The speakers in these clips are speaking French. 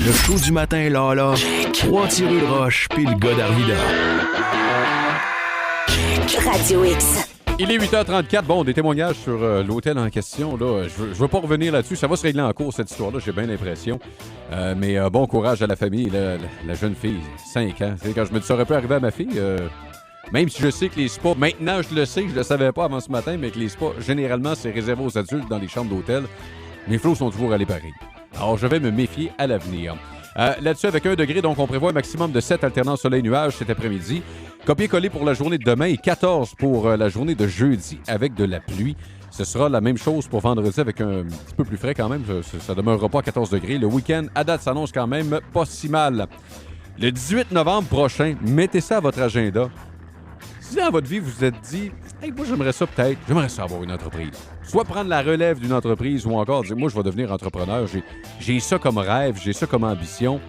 Le show du matin, là. Trois tireux de roche, puis le gars d'Arvida. Radio X. Il est 8h34. Bon, des témoignages sur l'hôtel en question. Là, je veux pas revenir là-dessus. Ça va se régler en cours, cette histoire-là, j'ai bien l'impression. Mais bon courage à la famille, la jeune fille, 5 ans. C'est quand je me dis ça aurait pu arriver à ma fille, même si je sais que les spas, maintenant je le sais, je le savais pas avant ce matin, mais que les spas, généralement, c'est réservé aux adultes dans les chambres d'hôtel. Mes flots sont toujours allés pareil. Alors, je vais me méfier à l'avenir. Là-dessus, avec 1 degré, donc on prévoit un maximum de 7 alternants soleil-nuage cet après-midi. Copier-coller pour la journée de demain et 14 pour la journée de jeudi avec de la pluie. Ce sera la même chose pour vendredi avec un petit peu plus frais quand même. Ça ne demeurera pas à 14 degrés. Le week-end, à date, s'annonce quand même pas si mal. Le 18 novembre prochain, mettez ça à votre agenda. Si dans votre vie, vous vous êtes dit « Hey, moi, j'aimerais ça peut-être. J'aimerais ça avoir une entreprise. » Soit prendre la relève d'une entreprise ou encore dire « Moi, je vais devenir entrepreneur. J'ai ça comme rêve, j'ai ça comme ambition. »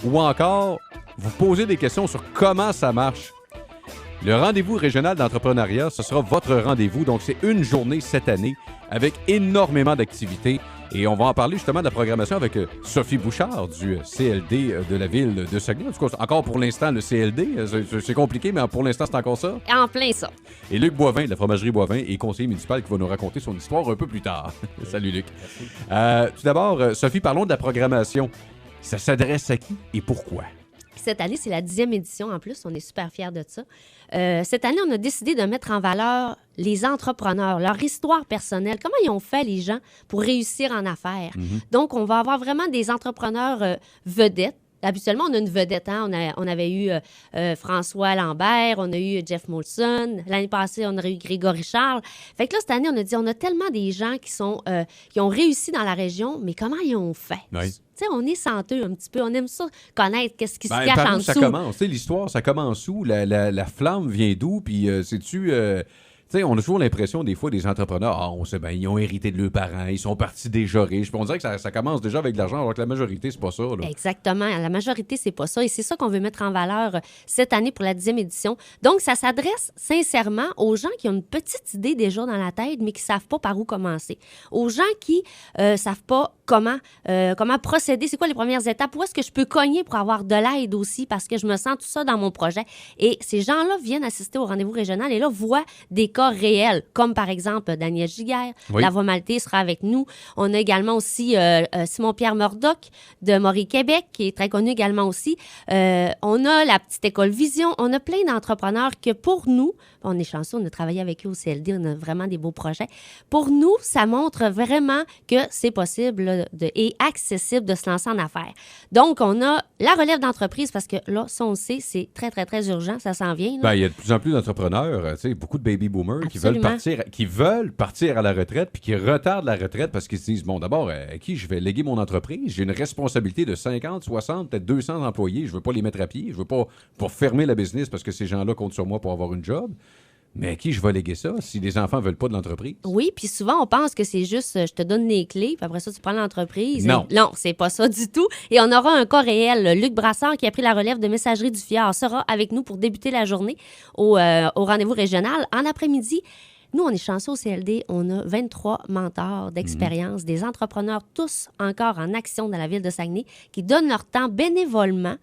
Ou encore, vous posez des questions sur comment ça marche. Le rendez-vous régional d'entrepreneuriat, ce sera votre rendez-vous. Donc, c'est une journée cette année avec énormément d'activités. Et on va en parler justement de la programmation avec Sophie Bouchard du CLD de la ville de Saguenay. En tout cas, encore pour l'instant, le CLD, c'est compliqué, mais pour l'instant, c'est encore ça. En plein ça. Et Luc Boivin, de la fromagerie Boivin, est conseiller municipal qui va nous raconter son histoire un peu plus tard. Salut Luc. Tout d'abord, Sophie, parlons de la programmation. Ça s'adresse à qui et pourquoi? Cette année, c'est la 10e édition en plus. On est super fiers de ça. Cette année, on a décidé de mettre en valeur les entrepreneurs, leur histoire personnelle, comment ils ont fait les gens pour réussir en affaires. Donc, on va avoir vraiment des entrepreneurs vedettes. Habituellement, on a une vedette. Hein? On avait eu François Lambert, on a eu Jeff Molson. L'année passée, on a eu Grégory Charles. Fait que là, cette année, on a dit, on a tellement des gens qui ont réussi dans la région, mais comment ils ont fait? Oui. Tu sais, on est senteux un petit peu. On aime ça, connaître qu'est-ce qui se cache par en où ça dessous. commence? Tu sais, l'histoire, ça commence où? La flamme vient d'où? Puis, sais-tu... Tu sais, on a toujours l'impression, des fois, des entrepreneurs, on sait bien, ils ont hérité de leurs parents, ils sont partis déjà riches. Puis on dirait que ça commence déjà avec de l'argent, alors que la majorité, c'est pas ça. Là. Exactement. La majorité, c'est pas ça. Et c'est ça qu'on veut mettre en valeur cette année pour la 10e édition. Donc, ça s'adresse sincèrement aux gens qui ont une petite idée déjà dans la tête, mais qui savent pas par où commencer. Aux gens qui savent pas comment procéder, c'est quoi les premières étapes, où est-ce que je peux cogner pour avoir de l'aide aussi, parce que je me sens tout ça dans mon projet. Et ces gens-là viennent assister au rendez-vous régional et là, voient des cas réels, comme par exemple Daniel Giguère, La Voix Maltais sera avec nous. On a également aussi Simon-Pierre Murdoch de Maury-Québec, qui est très connu également aussi. On a la petite école Vision. On a plein d'entrepreneurs que pour nous, on est chanceux, on a travaillé avec eux au CLD, on a vraiment des beaux projets. Pour nous, ça montre vraiment que c'est possible là, et accessible de se lancer en affaires. Donc, on a la relève d'entreprise parce que là, ça, on le sait, c'est très, très, très urgent, ça s'en vient. Ben, il y a de plus en plus d'entrepreneurs, tu sais, beaucoup de baby boomers qui veulent partir à la retraite puis qui retardent la retraite parce qu'ils se disent, bon, d'abord, à qui je vais léguer mon entreprise? J'ai une responsabilité de 50, 60, peut-être 200 employés. Je veux pas les mettre à pied. Je veux pas pour fermer la business parce que ces gens-là comptent sur moi pour avoir une job. Mais à qui je vais léguer ça si les enfants veulent pas de l'entreprise? Oui, puis souvent, on pense que c'est juste, je te donne les clés, puis après ça, tu prends l'entreprise. Non. Non, c'est pas ça du tout. Et on aura un cas réel. Luc Brassard, qui a pris la relève de Messagerie du Fjord, sera avec nous pour débuter la journée au rendez-vous régional. En après-midi, nous, on est chanceux au CLD. On a 23 mentors d'expérience, des entrepreneurs, tous encore en action dans la ville de Saguenay, qui donnent leur temps bénévolement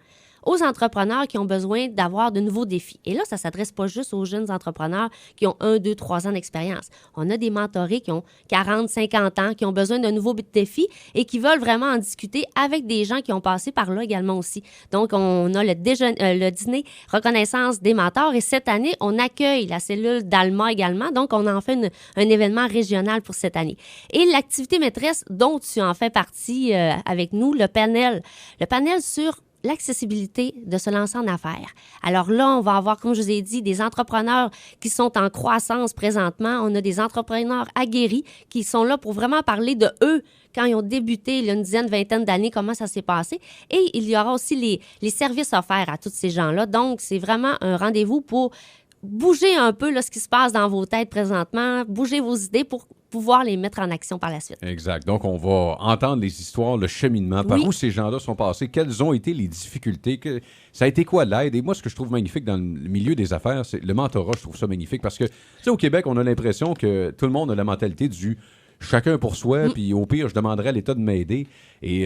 aux entrepreneurs qui ont besoin d'avoir de nouveaux défis. Et là, ça ne s'adresse pas juste aux jeunes entrepreneurs qui ont 1, 2, 3 ans d'expérience. On a des mentorés qui ont 40, 50 ans, qui ont besoin d'un nouveau défi et qui veulent vraiment en discuter avec des gens qui ont passé par là également aussi. Donc, on a le dîner reconnaissance des mentors et cette année, on accueille la cellule d'Alma également. Donc, on en fait un événement régional pour cette année. Et l'activité maîtresse dont tu en fais partie avec nous, le panel sur l'accessibilité de se lancer en affaires. Alors là, on va avoir, comme je vous ai dit, des entrepreneurs qui sont en croissance présentement. On a des entrepreneurs aguerris qui sont là pour vraiment parler de eux quand ils ont débuté il y a une dizaine, vingtaine d'années, comment ça s'est passé. Et il y aura aussi les services offerts à tous ces gens-là. Donc, c'est vraiment un rendez-vous pour bouger un peu là, ce qui se passe dans vos têtes présentement, bouger vos idées pour pouvoir les mettre en action par la suite. Exact. Donc, on va entendre les histoires, le cheminement, par où ces gens-là sont passés, quelles ont été les difficultés, ça a été quoi l'aide. Et moi, ce que je trouve magnifique dans le milieu des affaires, c'est le mentorat, je trouve ça magnifique parce que, tu sais, au Québec, on a l'impression que tout le monde a la mentalité du chacun pour soi, puis au pire, je demanderais à l'État de m'aider. Et,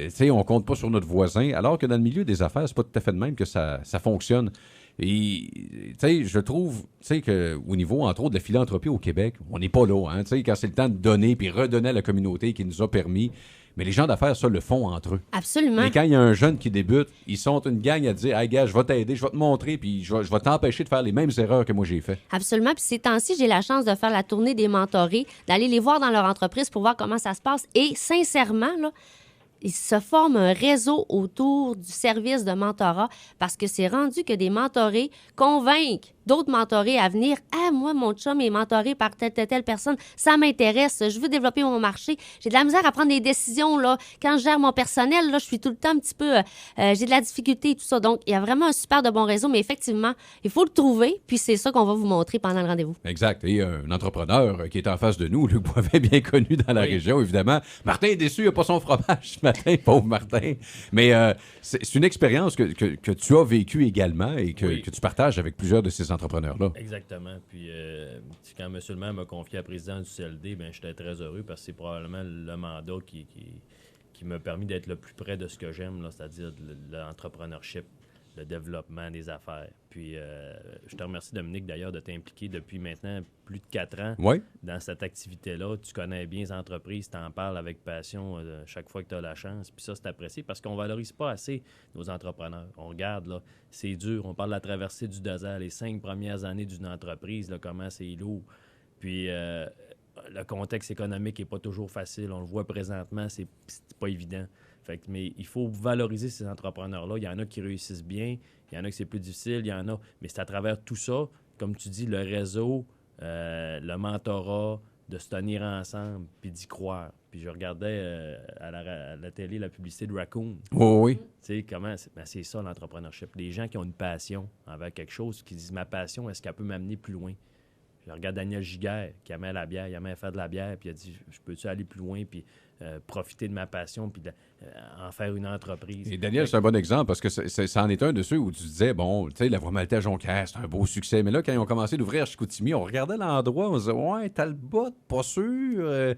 tu sais, on compte pas sur notre voisin, alors que dans le milieu des affaires, c'est pas tout à fait de même que ça fonctionne. Et, tu sais, je trouve, tu sais, qu'au niveau, entre autres, de la philanthropie au Québec, on n'est pas là, hein, tu sais, quand c'est le temps de donner puis redonner à la communauté qui nous a permis. Mais les gens d'affaires, ça, le font entre eux. Absolument. Mais quand il y a un jeune qui débute, ils sont une gang à dire « Hey, gars, je vais t'aider, je vais te montrer, puis je vais t'empêcher de faire les mêmes erreurs que moi j'ai fait. » Absolument. Puis ces temps-ci, j'ai la chance de faire la tournée des mentorés, d'aller les voir dans leur entreprise pour voir comment ça se passe. Et sincèrement, là, il se forme un réseau autour du service de mentorat parce que c'est rendu que des mentorés convainquent d'autres mentorés à venir. « Ah, moi, mon chum est mentoré par telle personne. Ça m'intéresse. Je veux développer mon marché. J'ai de la misère à prendre des décisions. Là. Quand je gère mon personnel, là, je suis tout le temps un petit peu... j'ai de la difficulté et tout ça. » Donc, il y a vraiment un super de bon réseau, mais effectivement, il faut le trouver. Puis c'est ça qu'on va vous montrer pendant le rendez-vous. Exact. Et un entrepreneur qui est en face de nous, Luc Boivin, bien connu dans la région, évidemment. Martin est déçu, il n'a pas son fromage ce matin, pauvre Martin. Mais c'est une expérience que tu as vécue également et que tu partages avec plusieurs de ces entrepreneurs-là. Exactement. Puis quand M. le maire m'a confié à président du CLD, ben j'étais très heureux parce que c'est probablement le mandat qui m'a permis d'être le plus près de ce que j'aime, là, c'est-à-dire l'entrepreneurship, le développement des affaires. Puis je te remercie, Dominique, d'ailleurs, de t'impliquer depuis maintenant plus de 4 ans dans cette activité-là. Tu connais bien les entreprises, tu en parles avec passion chaque fois que tu as la chance. Puis ça, c'est apprécié parce qu'on ne valorise pas assez nos entrepreneurs. On regarde, là, c'est dur. On parle de la traversée du désert, les 5 premières années d'une entreprise, là, comment c'est lourd. Puis le contexte économique n'est pas toujours facile. On le voit présentement, c'est pas évident. Mais il faut valoriser ces entrepreneurs-là. Il y en a qui réussissent bien, il y en a qui c'est plus difficile, il y en a. Mais c'est à travers tout ça, comme tu dis, le réseau, le mentorat, de se tenir ensemble, puis d'y croire. Puis je regardais à la télé la publicité de Raccoon. Oui. Tu sais, comment... c'est ça, l'entrepreneurship. Les gens qui ont une passion envers quelque chose, qui disent « Ma passion, est-ce qu'elle peut m'amener plus loin? » Je regarde Daniel Giguère, qui aimait la bière, il aimait faire de la bière, puis il a dit « Je peux-tu aller plus loin, puis profiter de ma passion, puis en faire une entreprise. » Et Daniel, c'est un bon exemple, parce que ça en est un de ceux où tu disais, bon, tu sais, la Voie Maltais à Jonquière, c'est un beau succès. Mais là, quand ils ont commencé d'ouvrir Chicoutimi, on regardait l'endroit, on se disait, ouais, Talbot, pas sûr.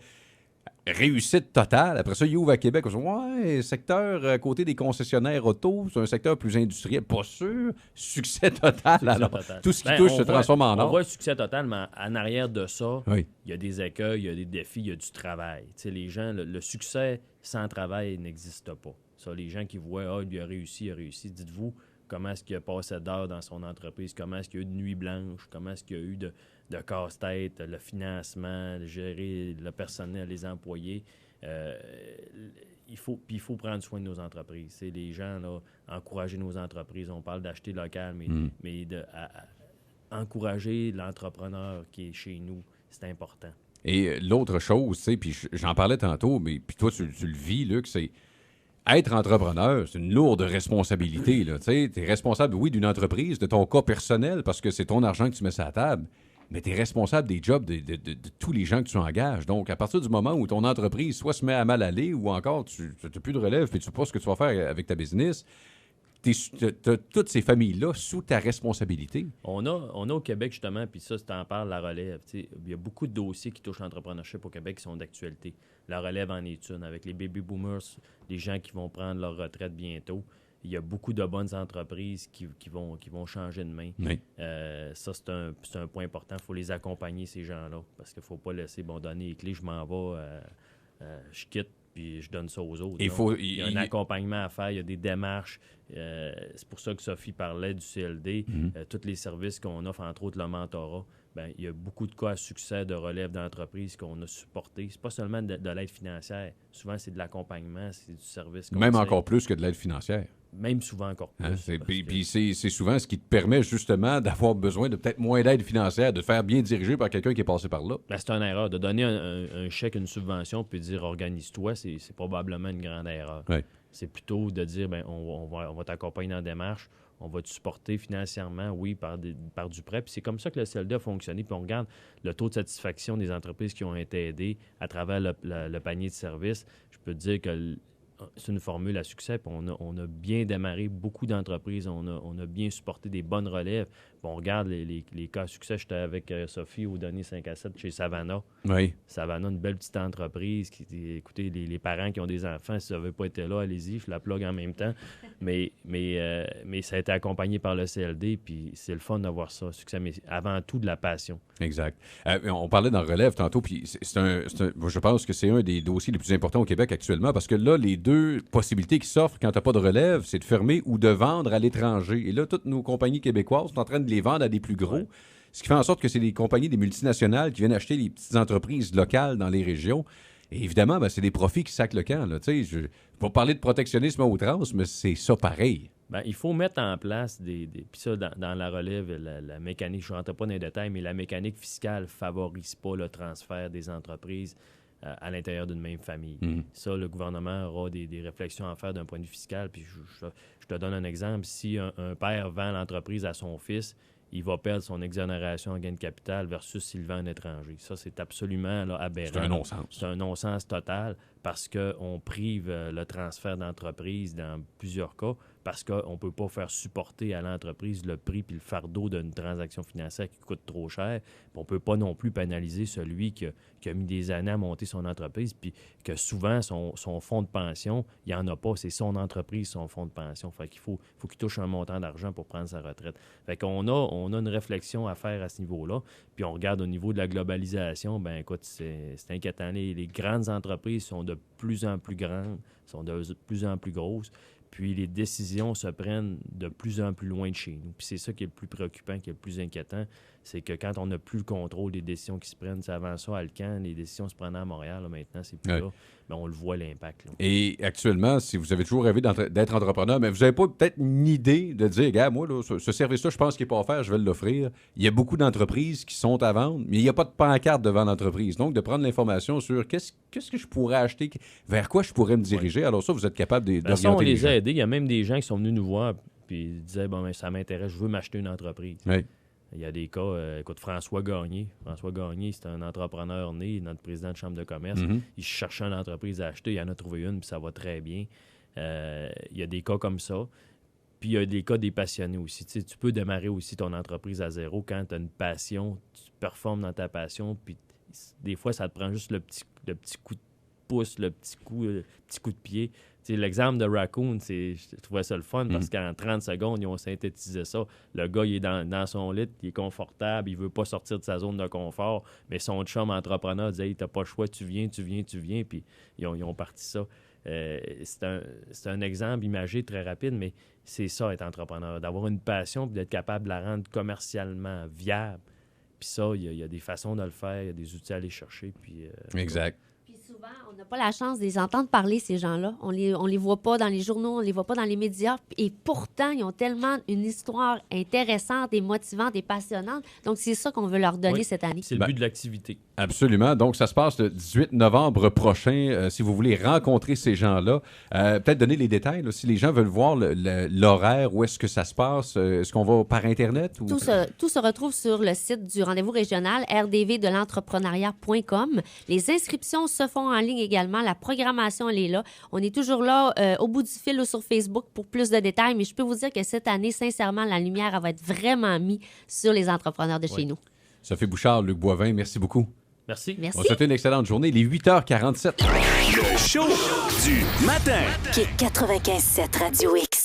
Réussite totale. Après ça, il ouvre à Québec. On se dit, ouais, secteur à côté des concessionnaires auto, c'est un secteur plus industriel. Pas sûr. Succès total. Alors, tout ce qui touche se transforme en or. On voit le succès total, mais en arrière de ça, il y a des écueils, il y a des défis, il y a du travail. Tu sais, les gens, le succès sans travail n'existe pas. Ça, les gens qui voient, il a réussi. Dites-vous, comment est-ce qu'il a passé d'heures dans son entreprise, comment est-ce qu'il y a eu de nuit blanche, comment est-ce qu'il y a eu de casse-tête, le financement, gérer le personnel, les employés. Il faut prendre soin de nos entreprises. C'est les gens, là, encourager nos entreprises. On parle d'acheter local, mais encourager l'entrepreneur qui est chez nous, c'est important. Et l'autre chose, tu sais, puis j'en parlais tantôt, mais puis toi, tu le vis, Luc, c'est être entrepreneur, c'est une lourde responsabilité. Tu es responsable, oui, d'une entreprise, de ton cas personnel, parce que c'est ton argent que tu mets sur la table, mais tu es responsable des jobs de tous les gens que tu engages. Donc, à partir du moment où ton entreprise soit se met à mal aller ou encore tu n'as plus de relève et tu ne sais pas ce que tu vas faire avec ta business, tu as toutes ces familles-là sous ta responsabilité. On a au Québec, justement, puis ça, si tu en parles, la relève. Il y a beaucoup de dossiers qui touchent l'entrepreneurship au Québec qui sont d'actualité. La relève en est une. Avec les baby boomers, les gens qui vont prendre leur retraite bientôt, il y a beaucoup de bonnes entreprises qui vont changer de main. Oui. Ça, c'est un point important. Il faut les accompagner, ces gens-là, parce qu'il ne faut pas laisser donner les clés, je m'en vais, je quitte, puis je donne ça aux autres. Il y a un accompagnement à faire, il y a des démarches. C'est pour ça que Sophie parlait du CLD. Tous les services qu'on offre, entre autres le mentorat, il y a beaucoup de cas à succès de relève d'entreprise qu'on a supporté. C'est pas seulement de l'aide financière. Souvent, c'est de l'accompagnement, c'est du service. Même encore plus que de l'aide financière. Même souvent encore plus. Puis c'est souvent ce qui te permet justement d'avoir besoin de peut-être moins d'aide financière, de te faire bien diriger par quelqu'un qui est passé par là. C'est une erreur. De donner un chèque, une subvention, puis dire « organise-toi », c'est probablement une grande erreur. Oui. C'est plutôt de dire on va t'accompagner dans la démarche, on va te supporter financièrement, oui, par du prêt. Puis c'est comme ça que le CLD a fonctionné. Puis on regarde le taux de satisfaction des entreprises qui ont été aidées à travers le panier de services. Je peux te dire que c'est une formule à succès. Puis on a bien démarré beaucoup d'entreprises. On a bien supporté des bonnes relèves. Puis on regarde les cas à succès. J'étais avec Sophie au dernier 5 à 7 chez Savannah. Oui. Savannah, une belle petite entreprise. Écoutez, les parents qui ont des enfants, si ça n'avait pas été là, allez-y, je la plug en même temps. Mais ça a été accompagné par le CLD. Puis c'est le fun d'avoir ça, succès. Mais avant tout, de la passion. Exact. On parlait dans relève tantôt, puis je pense que c'est un des dossiers les plus importants au Québec actuellement, parce que là, les deux possibilités qui s'offrent quand tu n'as pas de relève, c'est de fermer ou de vendre à l'étranger. Et là, toutes nos compagnies québécoises sont en train de les vendre à des plus gros, ce qui fait en sorte que c'est des compagnies, des multinationales qui viennent acheter les petites entreprises locales dans les régions. Et évidemment, c'est des profits qui sacent le camp. Là. Je ne vais pas parler de protectionnisme à outrance, mais c'est ça pareil. Il faut mettre en place puis ça, dans la relève, la mécanique, je ne rentre pas dans les détails, mais la mécanique fiscale ne favorise pas le transfert des entreprises à l'intérieur d'une même famille. Ça, le gouvernement aura des réflexions à faire d'un point de vue fiscal. Puis je te donne un exemple. Si un père vend l'entreprise à son fils, il va perdre son exonération en gain de capital versus s'il vend à un étranger. Ça, c'est absolument aberrant. C'est un non-sens. C'est un non-sens total parce qu'on prive le transfert d'entreprise dans plusieurs cas parce qu'on ne peut pas faire supporter à l'entreprise le prix puis le fardeau d'une transaction financière qui coûte trop cher. Puis on ne peut pas non plus pénaliser celui qui a mis des années à monter son entreprise puis que souvent, son fonds de pension, il n'y en a pas. C'est son entreprise, son fonds de pension. Fait qu'il faut qu'il touche un montant d'argent pour prendre sa retraite. Fait qu'on a une réflexion à faire à ce niveau-là. Puis on regarde au niveau de la globalisation, écoute, c'est inquiétant. Les grandes entreprises sont de plus en plus grandes, sont de plus en plus grosses. Puis les décisions se prennent de plus en plus loin de chez nous. Puis c'est ça qui est le plus préoccupant, qui est le plus inquiétant, c'est que quand on n'a plus le contrôle des décisions qui se prennent, avant ça, à Alcan, les décisions se prenaient à Montréal, là, maintenant, c'est plus là. Mais on le voit, l'impact. Là. Et actuellement, si vous avez toujours rêvé d'être entrepreneur, mais vous n'avez pas peut-être une idée de dire, gars, moi, là, ce service-là, je pense qu'il n'est pas offert, je vais l'offrir. Il y a beaucoup d'entreprises qui sont à vendre, mais il n'y a pas de pancarte devant l'entreprise. Donc, de prendre l'information sur qu'est-ce que je pourrais acheter, vers quoi je pourrais me diriger. Alors ça, vous êtes capable d'orienter on les gens. a aidés. Il y a même des gens qui sont venus nous voir puis ils disaient, ça m'intéresse, je veux m'acheter une entreprise. Oui. Il y a des cas, écoute, François Gagné, c'est un entrepreneur né, notre président de chambre de commerce. Il cherchait une entreprise à acheter, il en a trouvé une, puis ça va très bien. Il y a des cas comme ça. Puis il y a des cas des passionnés aussi. Tu sais, tu peux démarrer aussi ton entreprise à zéro quand tu as une passion, tu performes dans ta passion, puis des fois, ça te prend juste le petit coup de pouce, le petit coup de pied. Tu sais, l'exemple de Raccoon, je trouvais ça le fun parce qu'en 30 secondes, ils ont synthétisé ça. Le gars, il est dans son lit, il est confortable, il veut pas sortir de sa zone de confort, mais son chum entrepreneur disait hey, « t'as pas le choix, tu viens », puis ils ont parti ça. C'est un exemple imagé très rapide, mais c'est ça, être entrepreneur, d'avoir une passion puis d'être capable de la rendre commercialement viable. Puis ça, il y a des façons de le faire, il y a des outils à aller chercher. Puis, exact. Puis souvent, on n'a pas la chance de les entendre parler, ces gens-là. On les voit pas dans les journaux, on les voit pas dans les médias. Et pourtant, ils ont tellement une histoire intéressante et motivante et passionnante. Donc, c'est ça qu'on veut leur donner cette année. C'est le but de l'activité. Absolument. Donc, ça se passe le 18 novembre prochain. Si vous voulez rencontrer ces gens-là, peut-être donner les détails. Là, si les gens veulent voir l'horaire, où est-ce que ça se passe? Est-ce qu'on va par Internet? Ou... Tout se retrouve sur le site du rendez-vous régional, rdvdelentrepreneuriat.com. Les inscriptions se font en ligne également. La programmation, elle est là. On est toujours là au bout du fil ou sur Facebook pour plus de détails, mais je peux vous dire que cette année, sincèrement, la lumière va être vraiment mise sur les entrepreneurs de chez nous. Sophie Bouchard, Luc Boivin, merci beaucoup. Merci. Merci. On vous souhaite une excellente journée. Il est 8h47. Le show du matin. Kick 95.7 Radio X.